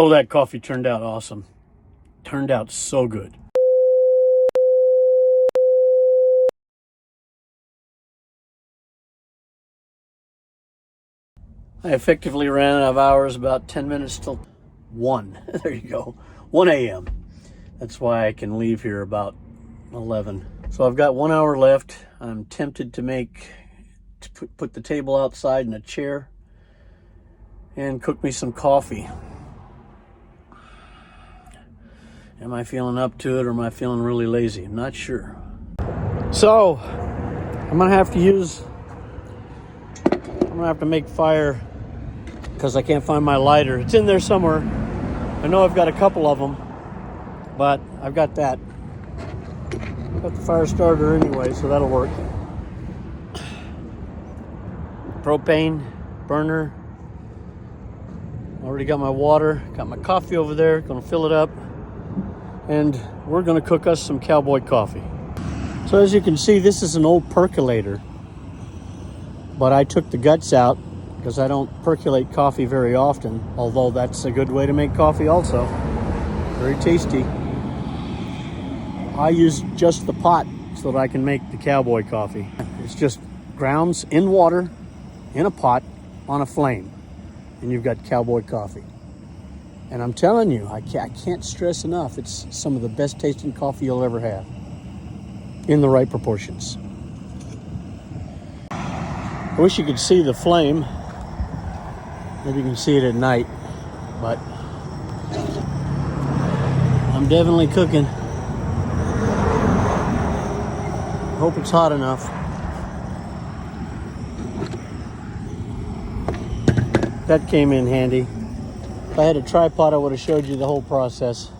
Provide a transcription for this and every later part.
Oh, that coffee turned out awesome. Turned out so good. I effectively ran out of hours about 10 minutes till 1. There you go. 1 a.m. That's why I can leave here about 11. So I've got 1 hour left. I'm tempted to put the table outside in a chair and cook me some coffee. Am I feeling up to it, or am I feeling really lazy? I'm not sure. So I'm gonna have to make fire because I can't find my lighter. It's in there somewhere. I know I've got a couple of them, but I've got that. I've got the fire starter anyway, so that'll work. Propane burner. Already got my water, got my coffee over there, gonna fill it up, and we're gonna cook us some Cowboy coffee. So as you can see, this is an old percolator, but I took the guts out because I don't percolate coffee very often, although that's a good way to make coffee also. Very tasty. I use just the pot so that I can make the Cowboy coffee. It's just grounds in water, in a pot, on a flame, and you've got Cowboy coffee. And I'm telling you, I can't stress enough, it's some of the best tasting coffee you'll ever have, in the right proportions. I wish you could see the flame. Maybe you can see it at night, but I'm definitely cooking. Hope it's hot enough. That came in handy. If I had a tripod, I would have showed you the whole process.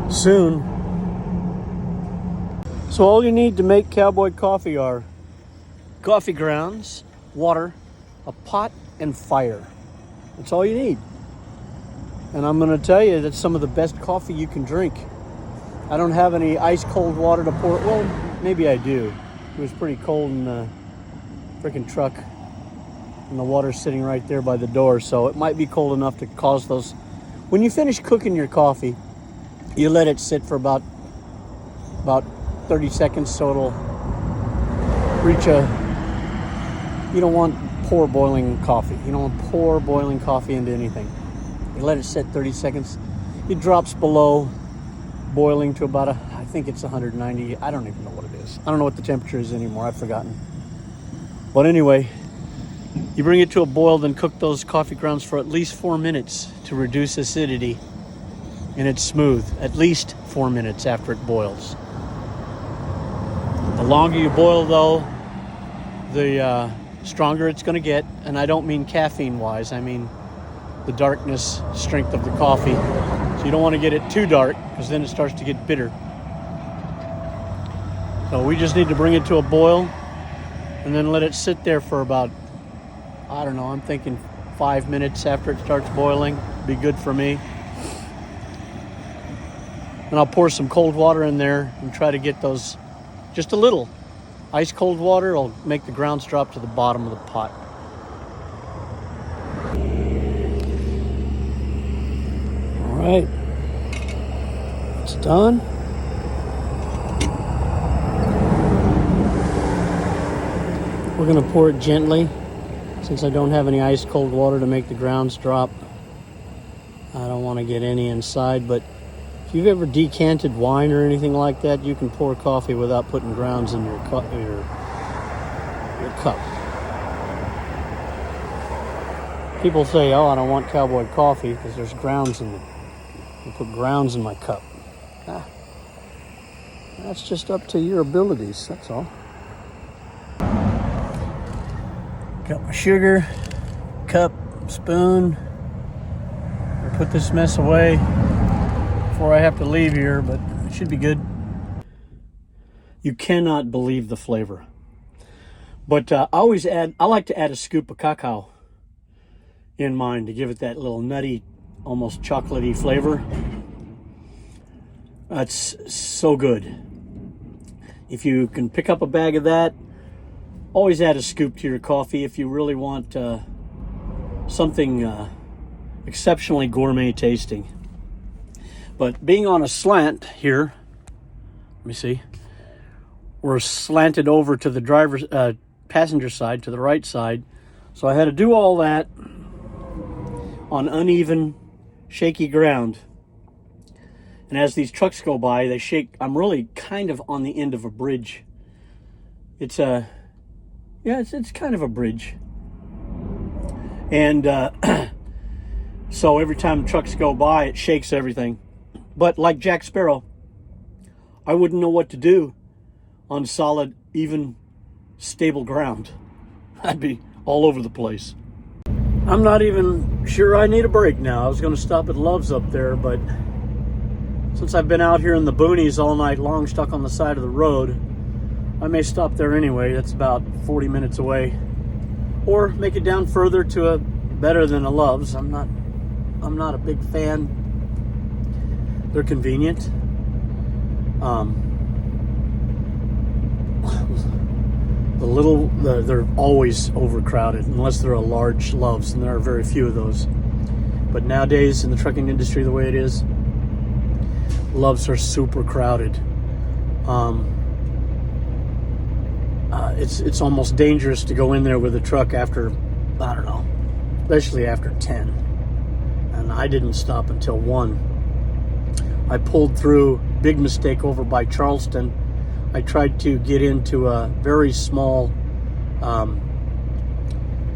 Soon. So all you need to make Cowboy coffee are coffee grounds, water, a pot, and fire. That's all you need. And I'm going to tell you, that's some of the best coffee you can drink. I don't have any ice cold water to pour. Well, maybe I do. It was pretty cold in the freaking truck, and the water's sitting right there by the door, so it might be cold enough to cause those. When you finish cooking your coffee, you let it sit for about 30 seconds, so it'll reach you don't want pour boiling coffee. You don't want pour boiling coffee into anything. You let it sit 30 seconds. It drops below boiling to about I think it's 190. I don't even know what it is. I don't know what the temperature is anymore. I've forgotten. But anyway, you bring it to a boil, then cook those coffee grounds for at least 4 minutes to reduce acidity, and it's smooth. At least 4 minutes after it boils. The longer you boil, though, the stronger it's going to get. And I don't mean caffeine wise, I mean the darkness, strength of the coffee. So you don't want to get it too dark, because then it starts to get bitter. So we just need to bring it to a boil and then let it sit there for about, I don't know, I'm thinking 5 minutes after it starts boiling. Be good for me. And I'll pour some cold water in there and try to get those, just a little. Ice cold water will make the grounds drop to the bottom of the pot. All right, it's done. We're gonna pour it gently, since I don't have any ice cold water to make the grounds drop. I don't want to get any inside, but if you've ever decanted wine or anything like that, you can pour coffee without putting grounds in your cup. People say, oh, I don't want Cowboy coffee because there's grounds in it. You put grounds in my cup. That's just up to your abilities, that's all. Got my sugar, cup, spoon. I'll put this mess away before I have to leave here, but it should be good. You cannot believe the flavor. But I like to add a scoop of cacao in mine to give it that little nutty, almost chocolatey flavor. That's so good. If you can pick up a bag of that, always add a scoop to your coffee if you really want something exceptionally gourmet tasting. But being on a slant here, let me see, we're slanted over to the driver's passenger side, to the right side. So I had to do all that on uneven, shaky ground. And as these trucks go by, they shake. I'm really kind of on the end of a bridge. It's kind of a bridge. And so every time trucks go by, it shakes everything. But like Jack Sparrow, I wouldn't know what to do on solid, even, stable ground. I'd be all over the place. I'm not even sure I need a break now. I was going to stop at Love's up there, but since I've been out here in the boonies all night long, stuck on the side of the road, I may stop there anyway. That's about 40 minutes away. Or make it down further to a better than a Love's. I'm not a big fan. They're convenient. They're always overcrowded unless they're a large Love's, and there are very few of those. But nowadays in the trucking industry, the way it is, Love's are super crowded. It's almost dangerous to go in there with a truck after, I don't know, especially after 10. And I didn't stop until 1. I pulled through, big mistake, over by Charleston. I tried to get into a very small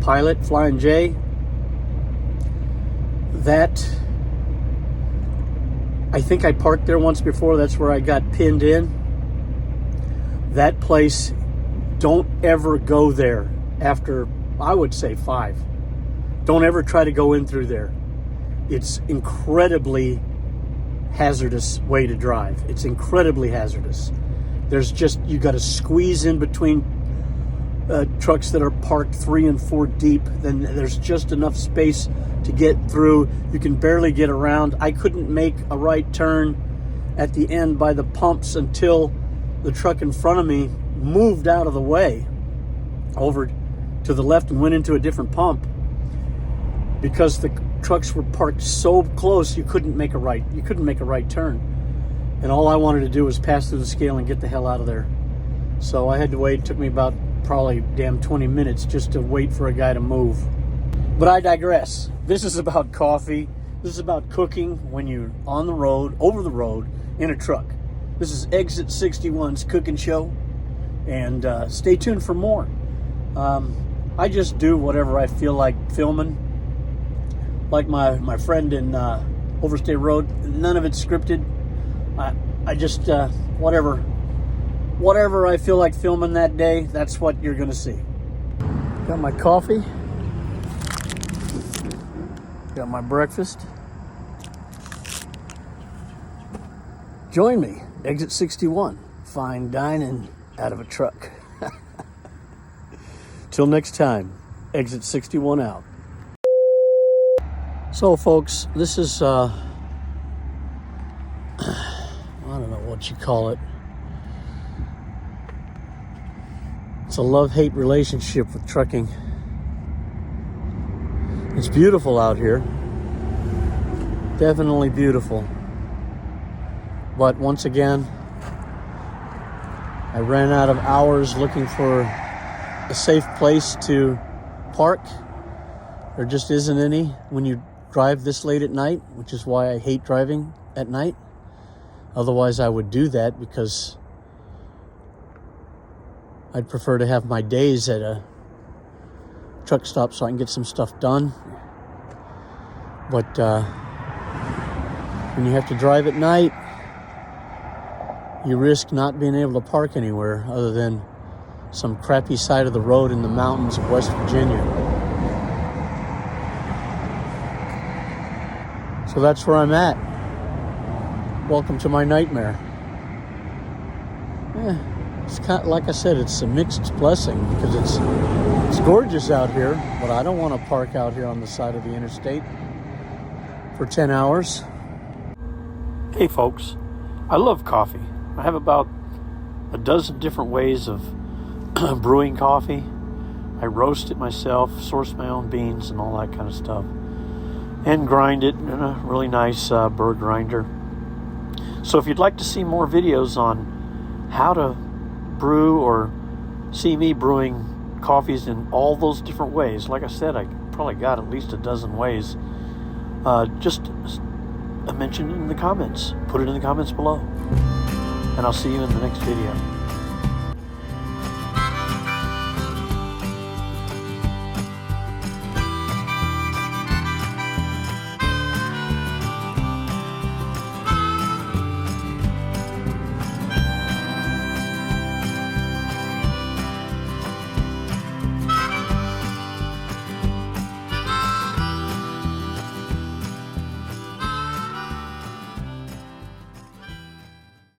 Pilot, Flying J. That, I think I parked there once before. That's where I got pinned in. That place, don't ever go there after, I would say, 5. Don't ever try to go in through there. It's incredibly hazardous way to drive. It's incredibly hazardous. There's just, you got to squeeze in between trucks that are parked 3 and 4 deep. Then there's just enough space to get through. You can barely get around. I couldn't make a right turn at the end by the pumps until the truck in front of me moved out of the way over to the left and went into a different pump, because the trucks were parked so close you couldn't make a right turn. And all I wanted to do was pass through the scale and get the hell out of there. So I had to wait. It took me about probably 20 minutes just to wait for a guy to move. But I digress. This is about coffee. This is about cooking when you're on the road, over the road, in a truck. This is Exit 61's cooking show. And stay tuned for more. I just do whatever I feel like filming. Like my friend in Overstay Road, none of it's scripted. I just, whatever I feel like filming that day, that's what you're going to see. Got my coffee. Got my breakfast. Join me, Exit 61. Fine dining out of a truck. Till next time, Exit 61 out. So folks, this is, I don't know what you call it. It's a love-hate relationship with trucking. It's beautiful out here. Definitely beautiful. But once again, I ran out of hours looking for a safe place to park. There just isn't any when you drive this late at night, which is why I hate driving at night. Otherwise, I would do that because I'd prefer to have my days at a truck stop so I can get some stuff done. But when you have to drive at night, you risk not being able to park anywhere other than some crappy side of the road in the mountains of West Virginia. So that's where I'm at. Welcome to my nightmare. It's kind of, like I said, it's a mixed blessing because it's gorgeous out here, but I don't want to park out here on the side of the interstate for 10 hours. Hey folks, I love coffee. I have about a dozen different ways of brewing coffee. I roast it myself, source my own beans and all that kind of stuff, and grind it in a really nice burr grinder. So if you'd like to see more videos on how to brew or see me brewing coffees in all those different ways, like I said, I probably got at least a dozen ways, just mention it in the comments. Put it in the comments below. And I'll see you in the next video.